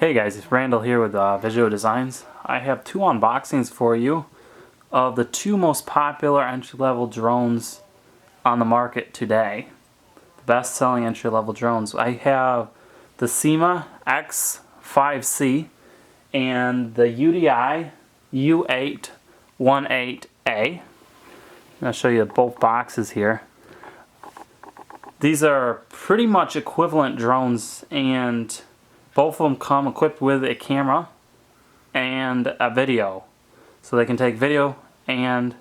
Hey guys, it's Randall here with Visual Designs. I have two unboxings for you of the two most popular entry-level drones on the market today. The best-selling entry-level drones. I have the Syma X5C and the UDI U818A. I'm going to show you both boxes here. These are pretty much equivalent drones, and both of them come equipped with a camera and a video. So they can take video and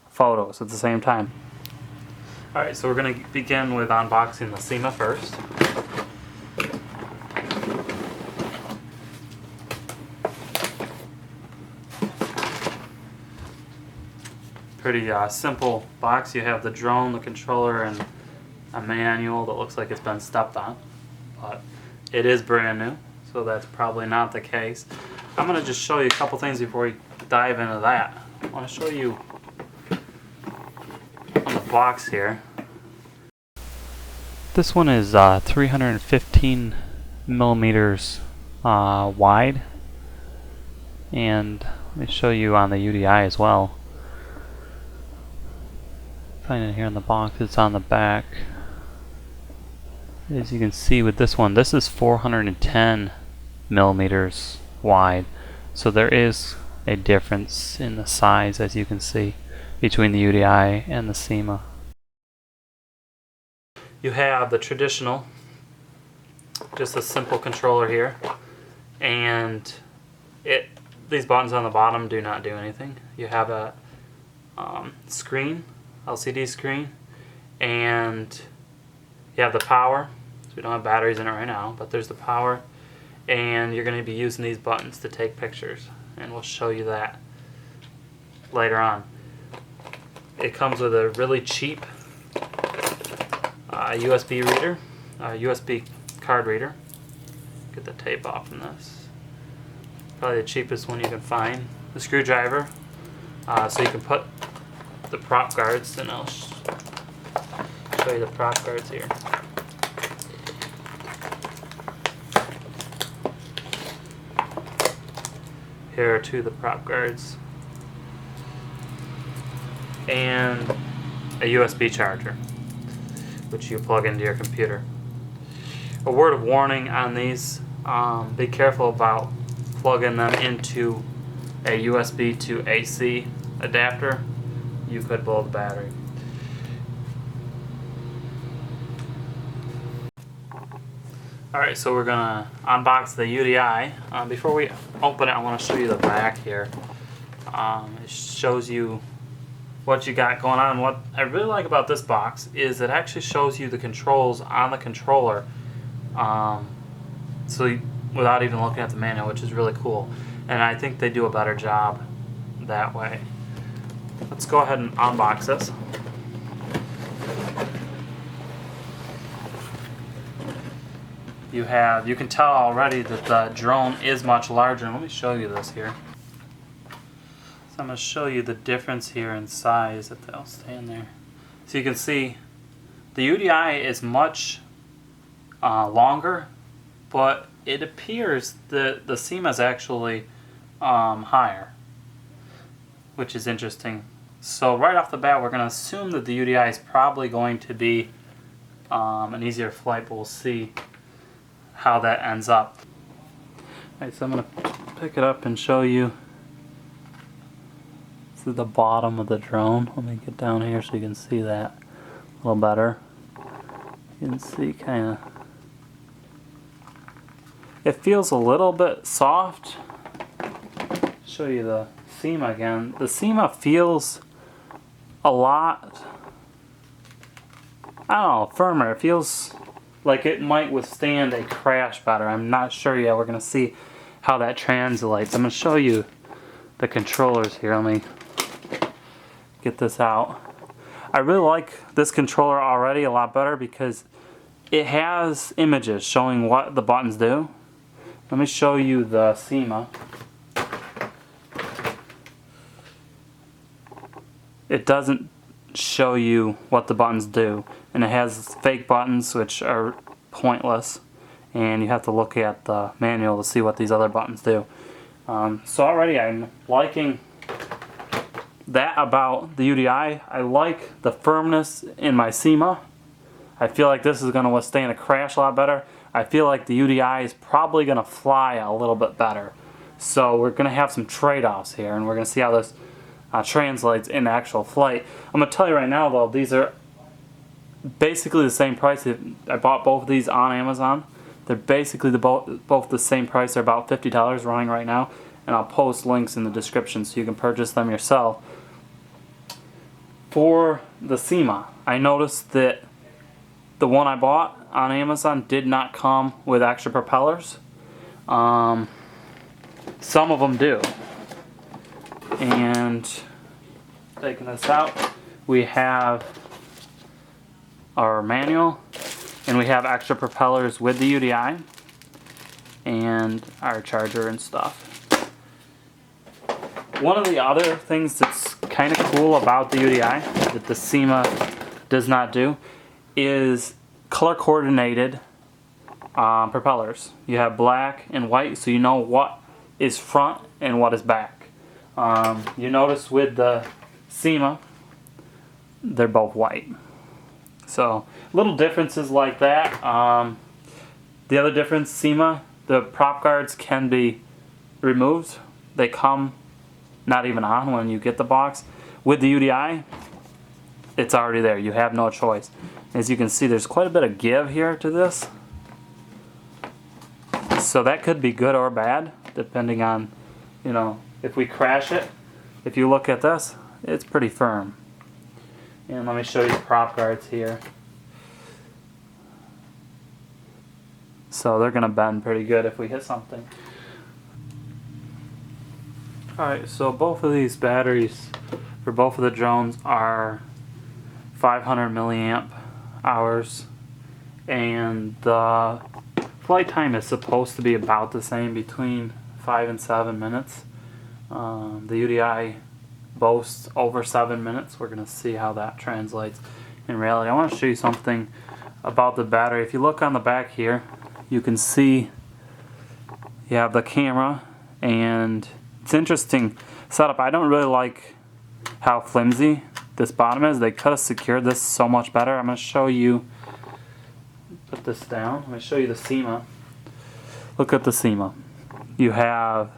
photos at the same time. Alright, so we're going to begin with unboxing the SEMA first. Pretty simple box. You have the drone, the controller, and a manual that looks like it's been stepped on. But it is brand new, so that's probably not the case. I'm going to just show you a couple things before we dive into that. I want to show you on the box here. This one is 315 millimeters wide, and let me show you on the UDI as well. Find it here in the box. It's on the back. As you can see with this one, this is 410 millimeters wide, so there is a difference in the size, as you can see, between the UDI and the SEMA. You have the traditional, just a simple controller here, and these buttons on the bottom do not do anything. You have a screen, LCD screen, and you have the power. So we don't have batteries in it right now, but there's the power, and you're going to be using these buttons to take pictures, and we'll show you that later on. It comes with a really cheap USB reader, USB card reader. Get the tape off from this. Probably the cheapest one you can find. The screwdriver, so you can put the prop guards, and I'll show you the prop guards here. Here are two of the prop guards, and a USB charger, which you plug into your computer. A word of warning on these, be careful about plugging them into a USB to AC adapter. You could blow the battery. Alright, so we're going to unbox the UDI. Before we open it, I want to show you the back here. It shows you what you got going on. What I really like about this box is it actually shows you the controls on the controller, without even looking at the manual, which is really cool. And I think they do a better job that way. Let's go ahead and unbox this. You can tell already that the drone is much larger. Let me show you this here. So I'm going to show you the difference here in size. If they'll stand there. So you can see the UDI is much longer, but it appears that the SEMA is actually higher, which is interesting. So right off the bat, we're going to assume that the UDI is probably going to be an easier flight, but we'll see how that ends up. Alright, so I'm going to pick it up and show you. This is the bottom of the drone. Let me get down here so you can see that a little better. You can see kind of, it feels a little bit soft. Show you the SEMA again. The SEMA feels a lot, I don't know, firmer. It feels like it might withstand a crash better. I'm not sure yet. We're going to see how that translates. I'm going to show you the controllers here. Let me get this out. I really like this controller already a lot better because it has images showing what the buttons do. Let me show you the SEMA. It doesn't show you what the buttons do, and it has fake buttons which are pointless, and you have to look at the manual to see what these other buttons do. So already I'm liking that about the UDI. I like the firmness in my SEMA. I feel like this is going to withstand a crash a lot better. I feel like the UDI is probably going to fly a little bit better. So we're going to have some trade-offs here, and we're going to see how this translates in actual flight. I'm going to tell you right now though, these are basically the same price. I bought both of these on Amazon. They're basically both the same price. They're about $50 running right now, and I'll post links in the description so you can purchase them yourself. For the SEMA, I noticed that the one I bought on Amazon did not come with extra propellers. Some of them do. And taking this out, we have our manual, and we have extra propellers with the UDI and our charger and stuff. One of the other things that's kind of cool about the UDI that the SEMA does not do is color coordinated propellers. You have black and white, so you know what is front and what is back. You notice with the SEMA, they're both white. So little differences like that. The other difference, SEMA, the prop guards can be removed. They come not even on when you get the box. With the UDI, it's already there. You have no choice. As you can see, there's quite a bit of give here to this. So that could be good or bad, depending on, you know, if we crash it. If you look at this, it's pretty firm. And let me show you the prop guards here. So they're gonna bend pretty good if we hit something. Alright, so both of these batteries for both of the drones are 500 milliamp hours, and the flight time is supposed to be about the same, between 5 and 7 minutes. The UDI boasts over 7 minutes. We're going to see how that translates in reality. I want to show you something about the battery. If you look on the back here, you can see you have the camera, and it's interesting setup. I don't really like how flimsy this bottom is. They could have secured this so much better. I'm going to show you, put this down, I'm going to show you the SEMA. Look at the SEMA. You have,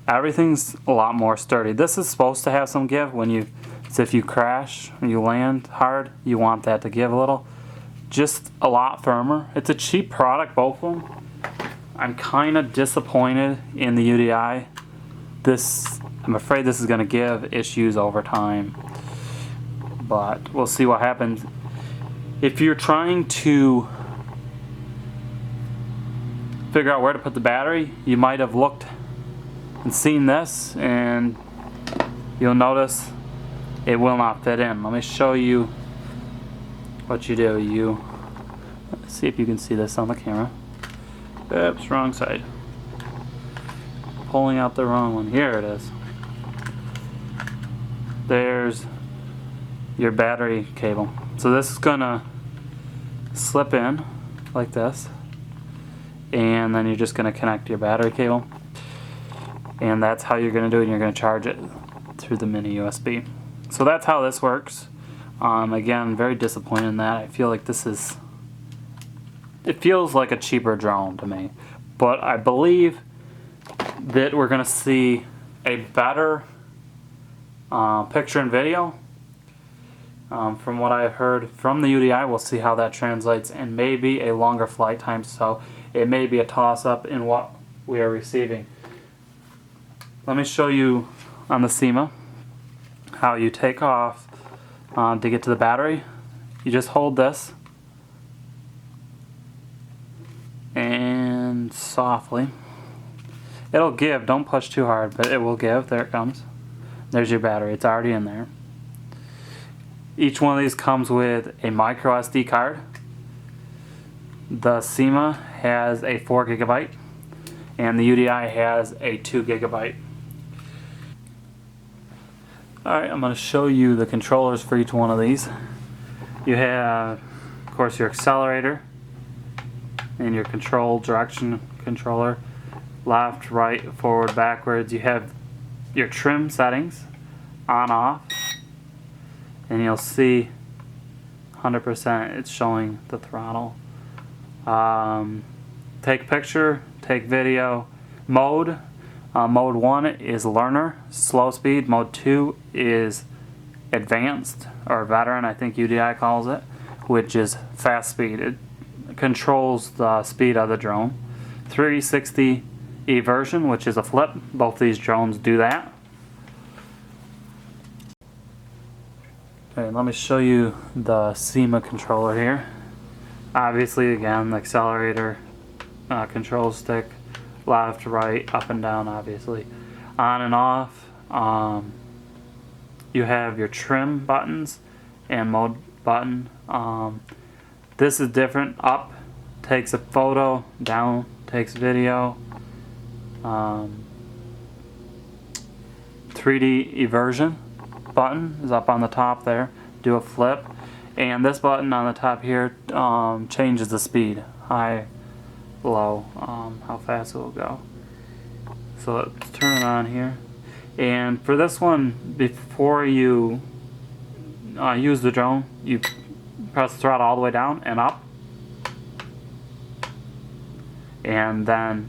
everything's a lot more sturdy. This is supposed to have some give when you, so if you crash and you land hard, you want that to give a little. Just a lot firmer. It's a cheap product, both of them. I'm kind of disappointed in the UDI. I'm afraid this is going to give issues over time, but we'll see what happens. If you're trying to figure out where to put the battery, you might have looked and seen this, and you'll notice it will not fit in. Let me show you what you do. Let's see if you can see this on the camera. Oops, wrong side. Pulling out the wrong one. Here it is. There's your battery cable. So this is gonna slip in like this, and then you're just gonna connect your battery cable, and that's how you're gonna do it, and you're gonna charge it through the mini USB. So that's how this works. Again, very disappointed in that. I feel like it feels like a cheaper drone to me, but I believe that we're gonna see a better picture and video. From what I've heard from the UDI, we'll see how that translates, and maybe a longer flight time, so it may be a toss-up in what we are receiving. Let me show you on the SEMA how you take off to get to the battery. You just hold this and softly. It'll give, don't push too hard, but it will give. There it comes. There's your battery, it's already in there. Each one of these comes with a micro SD card. The SEMA has a 4 GB, and the UDI has a 2 GB. Alright, I'm going to show you the controllers for each one of these. You have, of course, your accelerator and your control direction controller, left, right, forward, backwards. You have your trim settings on, off, and you'll see 100% it's showing the throttle. Take picture, take video. Mode 1 is learner, slow speed. Mode 2 is advanced, or veteran, I think UDI calls it, which is fast speed. It controls the speed of the drone. 360 eversion, which is a flip. Both these drones do that. Okay, let me show you the SEMA controller here. Obviously, again, the accelerator, control stick, left, right, up and down, obviously. On and off. You have your trim buttons and mode button. This is different. Up takes a photo, down takes video. 3D eversion button is up on the top there. Do a flip. And this button on the top here changes the speed, high, low, how fast it will go. So let's turn it on here. And for this one, before you use the drone, you press the throttle all the way down and up, and then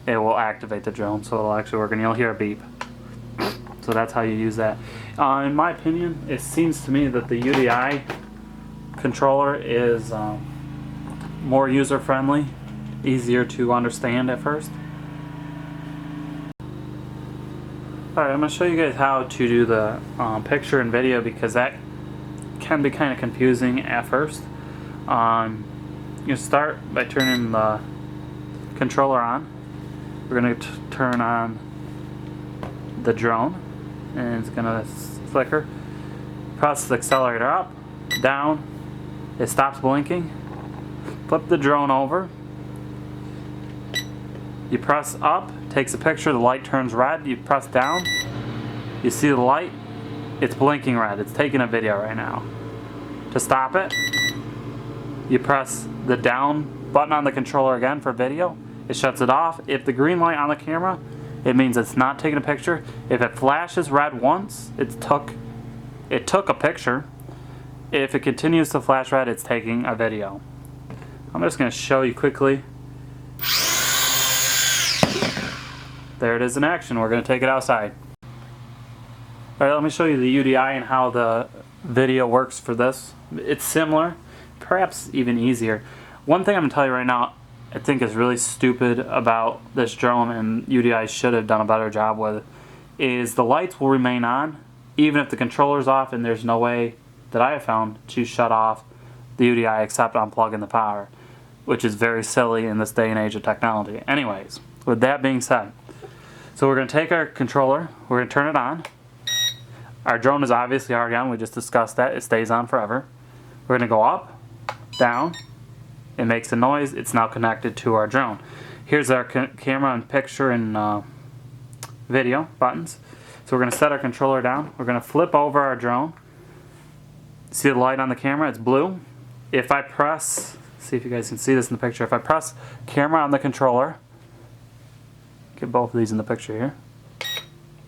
it will activate the drone, so it'll actually work, and you'll hear a beep. So that's how you use that. In my opinion, it seems to me that the UDI controller is more user-friendly, easier to understand at first. Alright, I'm going to show you guys how to do the picture and video, because that can be kind of confusing at first. You start by turning the controller on. We're going to turn on the drone, and it's going to flicker. Press the accelerator up, down, it stops blinking. Flip the drone over. You press up, takes a picture, the light turns red. You press down, you see the light, it's blinking red. It's taking a video right now. To stop it, you press the down button on the controller again for video. It shuts it off. If the green light on the camera, it means it's not taking a picture. If it flashes red once, it took a picture. If it continues to flash red, it's taking a video. I'm just going to show you quickly. There it is in action. We're going to take it outside. Alright, let me show you the UDI and how the video works for this. It's similar, perhaps even easier. One thing I'm going to tell you right now, I think is really stupid about this drone, and UDI should have done a better job with it, is the lights will remain on even if the controller's off, and there's no way that I have found to shut off the UDI except unplugging the power, which is very silly in this day and age of technology. Anyways, with that being said, so we're going to take our controller, we're going to turn it on. Our drone is obviously already on, we just discussed that, it stays on forever. We're going to go up, down, it makes a noise, it's now connected to our drone. Here's our camera and picture and video buttons. So we're going to set our controller down, we're going to flip over our drone. See the light on the camera, it's blue. If I press, see if you guys can see this in the picture, if I press camera on the controller, get both of these in the picture here,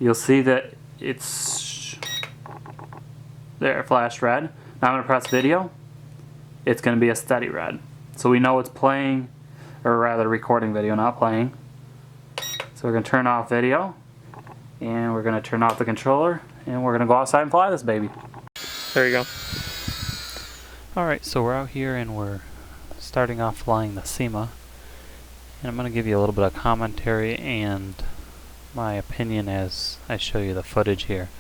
you'll see that it's there, flash red. Now I'm going to press video, it's going to be a steady red. So we know it's playing, or rather recording video, not playing. So we're going to turn off video, and we're going to turn off the controller, and we're going to go outside and fly this baby. There you go. Alright, so we're out here and we're starting off flying the SEMA. And I'm going to give you a little bit of commentary and my opinion as I show you the footage here.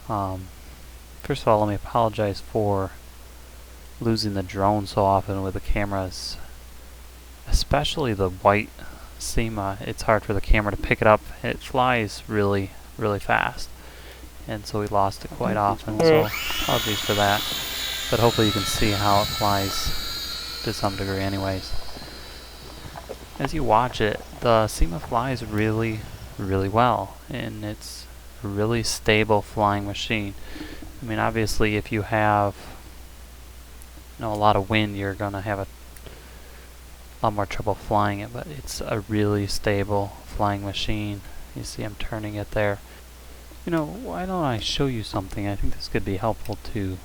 First of all, let me apologize for losing the drone so often with the cameras, especially the white SEMA. It's hard for the camera to pick it up. It flies really, really fast, and so we lost it quite often, so apologies for that, but hopefully you can see how it flies to some degree anyways. As you watch it, the SEMA flies really, really well, and it's a really stable flying machine. I mean, obviously if you have a lot of wind, you're going to have a lot more trouble flying it, but it's a really stable flying machine. You see I'm turning it there. You know, why don't I show you something? I think this could be helpful to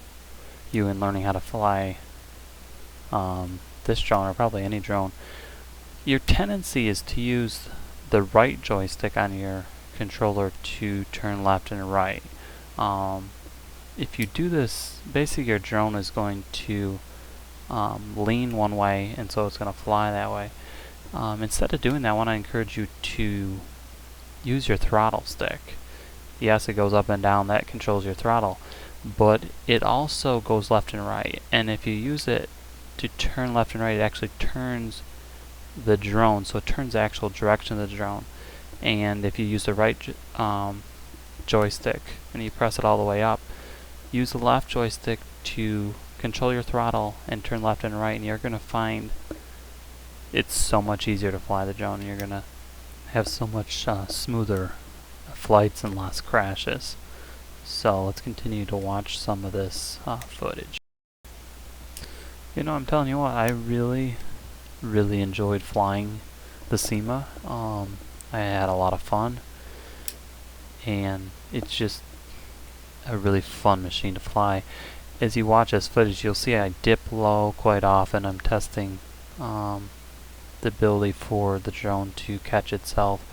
you in learning how to fly this drone, or probably any drone. Your tendency is to use the right joystick on your controller to turn left and right. If you do this, basically your drone is going to lean one way, and so it's going to fly that way. Instead of doing that, I want to encourage you to use your throttle stick. Yes, it goes up and down, that controls your throttle, but it also goes left and right. And if you use it to turn left and right, it actually turns the drone, so it turns the actual direction of the drone. And if you use the right joystick and you press it all the way up, use the left joystick to control your throttle and turn left and right, and you're going to find it's so much easier to fly the drone, and you're going to have so much smoother flights and less crashes. So let's continue to watch some of this footage. You know, I'm telling you what, I really enjoyed flying the SEMA. I had a lot of fun, and it's just a really fun machine to fly. As you watch this footage, you'll see I dip low quite often. I'm testing the ability for the drone to catch itself.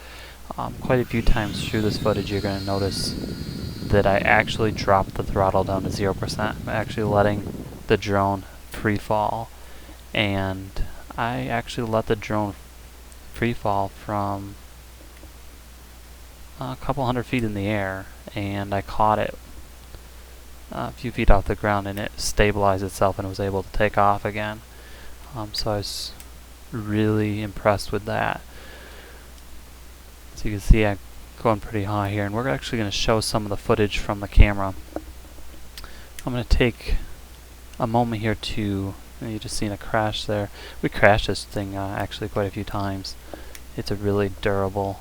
Quite a few times through this footage, you're going to notice that I actually dropped the throttle down to 0%. I'm actually letting the drone free fall, and I actually let the drone free fall from a couple hundred feet in the air, and I caught it a few feet off the ground, and it stabilized itself and was able to take off again. So I was really impressed with that. So you can see I'm going pretty high here, and we're actually going to show some of the footage from the camera. I'm going to take a moment here to, you just seen a crash there. We crashed this thing actually quite a few times. It's a really durable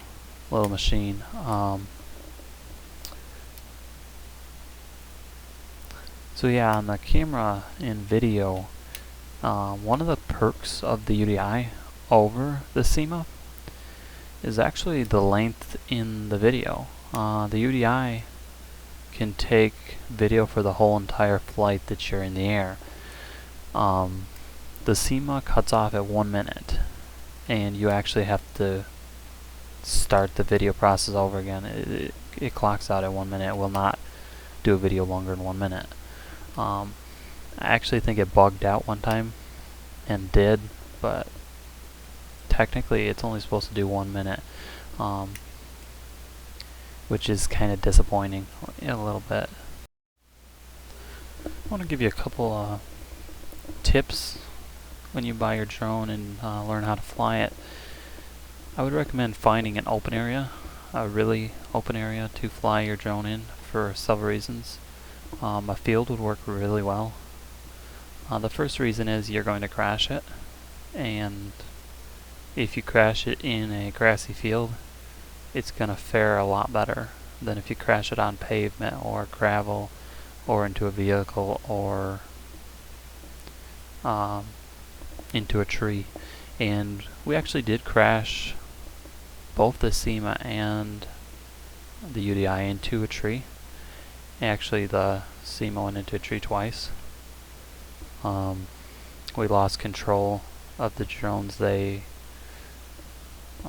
little machine. So yeah, on the camera and video, one of the perks of the UDI over the SEMA is actually the length in the video. The UDI can take video for the whole entire flight that you're in the air. The SEMA cuts off at 1 minute, and you actually have to start the video process over again. It clocks out at 1 minute. It will not do a video longer than 1 minute. I actually think it bugged out one time and did, but technically it's only supposed to do 1 minute, which is kind of disappointing a little bit. I want to give you a couple tips when you buy your drone and learn how to fly it. I would recommend finding an open area, a really open area to fly your drone in for several reasons. A field would work really well. The first reason is you're going to crash it, and if you crash it in a grassy field, it's going to fare a lot better than if you crash it on pavement or gravel or into a vehicle or into a tree. And we actually did crash both the SEMA and the UDI into a tree. Actually, the SEMA went into a tree twice. We lost control of the drones. They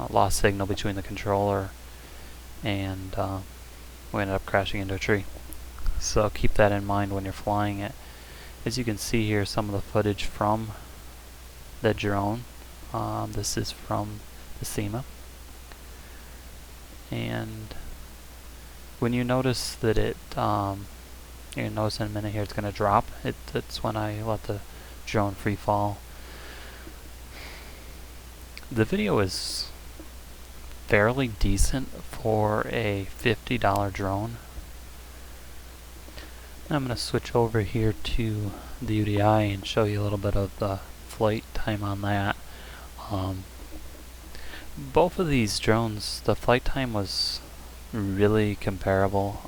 lost signal between the controller, and we ended up crashing into a tree. So keep that in mind when you're flying it. As you can see here, some of the footage from the drone. This is from the SEMA. And when you notice that it, you're going to notice in a minute here it's going to drop. That's when I let the drone free fall. The video is fairly decent for a $50 drone. I'm going to switch over here to the UDI and show you a little bit of the flight time on that. Both of these drones, the flight time was really comparable.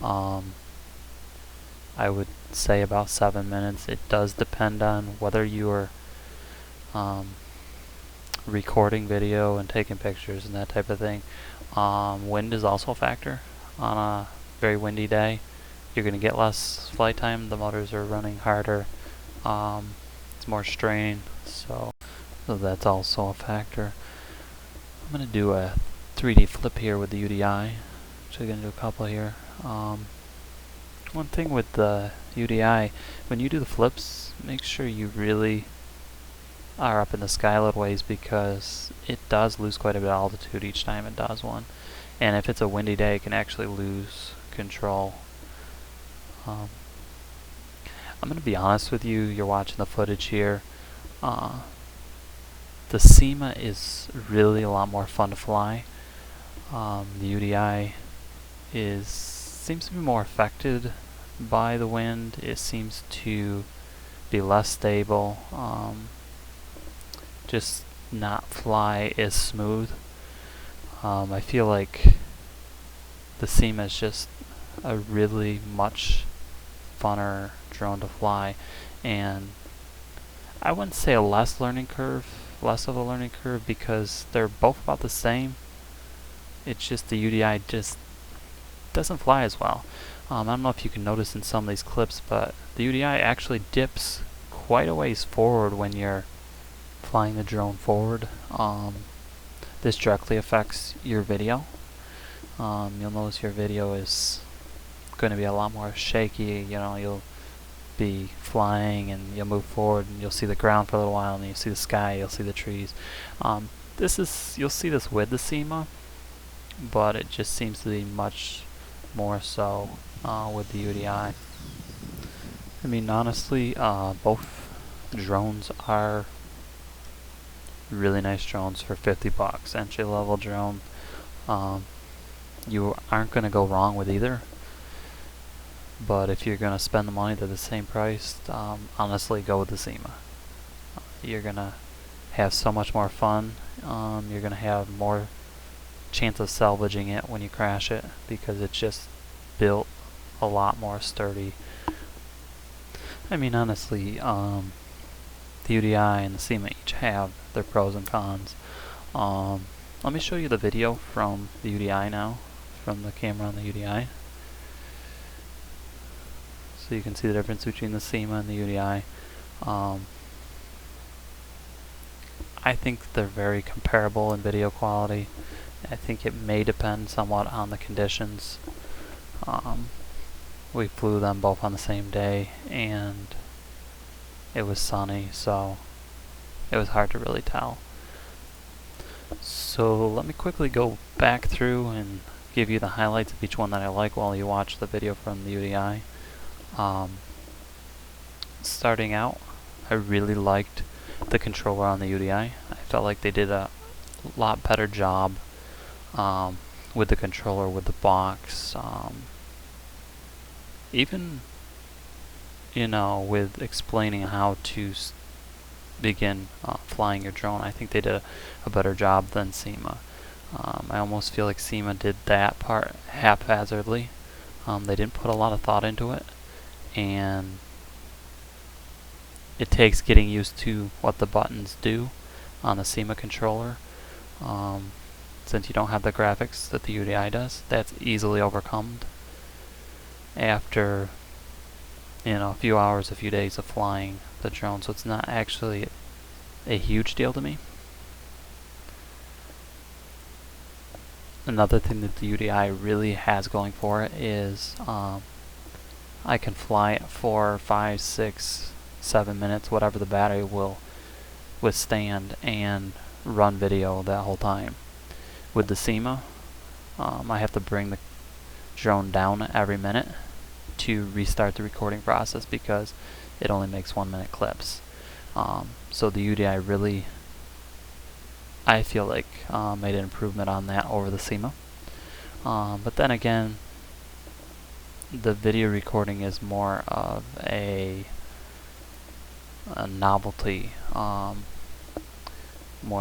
I would say about 7 minutes. It does depend on whether you are recording video and taking pictures and that type of thing. Wind is also a factor. On a very windy day, you're going to get less flight time. The motors are running harder. It's more strain, so that's also a factor. I'm going to do a 3D flip here with the UDI. Actually going to do a couple here. One thing with the UDI, when you do the flips, make sure you really are up in the sky a little ways, because it does lose quite a bit of altitude each time it does one. And if it's a windy day, it can actually lose control. I'm going to be honest with you, you're watching the footage here. The SEMA is really a lot more fun to fly. The UDI seems to be more affected by the wind. It seems to be less stable. Just not fly as smooth. I feel like the SEMA is just a really much funner drone to fly, and I wouldn't say less of a learning curve, because they're both about the same. It's just the UDI just doesn't fly as well. I don't know if you can notice in some of these clips, but the UDI actually dips quite a ways forward when you're flying the drone forward. This directly affects your video. You'll notice your video is going to be a lot more shaky. You know, you'll be flying and you'll move forward and you'll see the ground for a little while, and then you'll see the sky, you'll see the trees. You'll see this with the SEMA, but it just seems to be much more so with the UDI. I mean, honestly, both drones are really nice drones for $50. Entry level drone. You aren't going to go wrong with either. But if you're going to spend the money, they're the same price. Honestly, go with the SEMA. You're going to have so much more fun. You're going to have more chance of salvaging it when you crash it, because it's just built a lot more sturdy. I mean, honestly, the UDI and the SEMA each have their pros and cons. Let me show you the video from the UDI now, from the camera on the UDI. So you can see the difference between the SEMA and the UDI. I think they're very comparable in video quality. I think it may depend somewhat on the conditions. We flew them both on the same day, and it was sunny, so it was hard to really tell. So let me quickly go back through and give you the highlights of each one that I like while you watch the video from the UDI. Starting out, I really liked the controller on the UDI. I felt like they did a lot better job with the controller, with the box, even, you know, with explaining how to begin flying your drone. I think they did a better job than SEMA. I almost feel like SEMA did that part haphazardly. They didn't put a lot of thought into it, and it takes getting used to what the buttons do on the SEMA controller. Since you don't have the graphics that the UDI does, that's easily overcome after, you know, a few hours, a few days of flying the drone. So it's not actually a huge deal to me. Another thing that the UDI really has going for it is I can fly it for 5, 6, 7 minutes, whatever the battery will withstand, and run video that whole time. With the SEMA, I have to bring the drone down every minute to restart the recording process, because it only makes 1-minute clips. So the UDI really, I feel like, made an improvement on that over the SEMA. But then again, the video recording is more of a novelty, more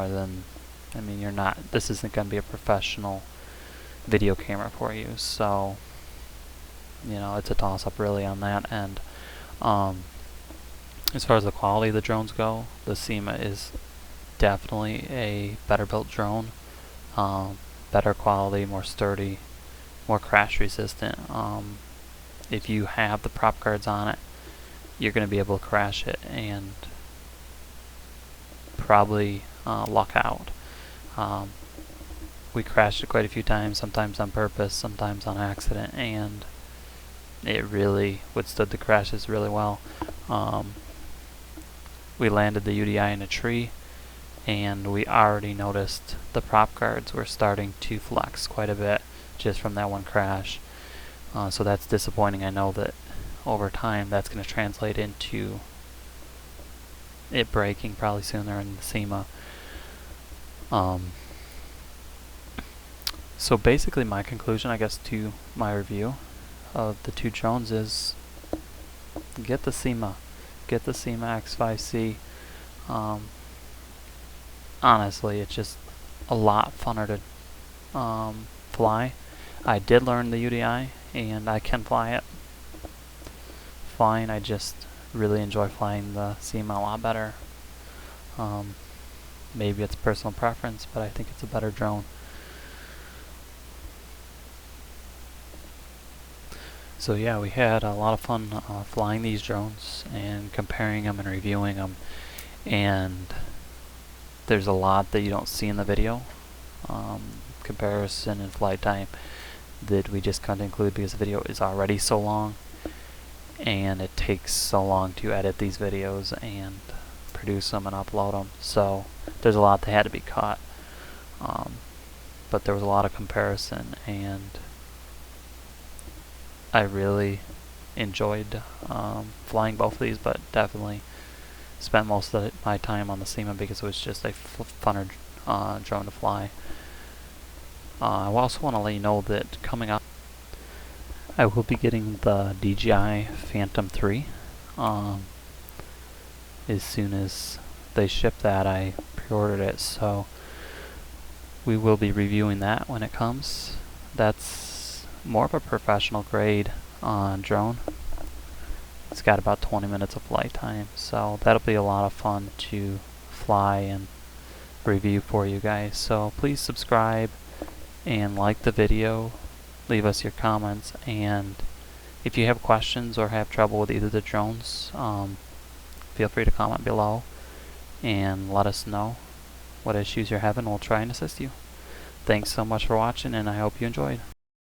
than, I mean, this isn't going to be a professional video camera for you, so, you know, it's a toss-up really on that end. As far as the quality of the drones go, the SEMA is definitely a better built drone, better quality, more sturdy, more crash resistant. If you have the prop guards on it, you're going to be able to crash it and probably luck out. We crashed it quite a few times, sometimes on purpose, sometimes on accident, and it really withstood the crashes really well. We landed the UDI in a tree, and we already noticed the prop guards were starting to flex quite a bit just from that one crash. So that's disappointing. I know that over time that's going to translate into it breaking probably sooner in the SEMA. So basically my conclusion, I guess, to my review of the two drones is get the SEMA. Get the Syma X5C. Honestly, it's just a lot funner to fly. I did learn the UDI, and I can fly it fine. I just really enjoy flying the SEMA a lot better. Maybe it's personal preference, but I think it's a better drone. So yeah, we had a lot of fun flying these drones and comparing them and reviewing them, and there's a lot that you don't see in the video, comparison and flight time, that we just couldn't include because the video is already so long and it takes so long to edit these videos and produce them and upload them. So there's a lot that had to be cut, but there was a lot of comparison, and I really enjoyed flying both of these, but definitely spent most of my time on the SEMA because it was just a funner drone to fly. I also want to let you know that coming up, I will be getting the DJI Phantom 3. As soon as they ship that, I pre-ordered it, so we will be reviewing that when it comes. That's more of a professional grade drone. It's got about 20 minutes of flight time, so that'll be a lot of fun to fly and review for you guys. So please subscribe and like the video, leave us your comments, and if you have questions or have trouble with either of the drones, feel free to comment below and let us know what issues you're having. We'll try and assist you. Thanks so much for watching, and I hope you enjoyed.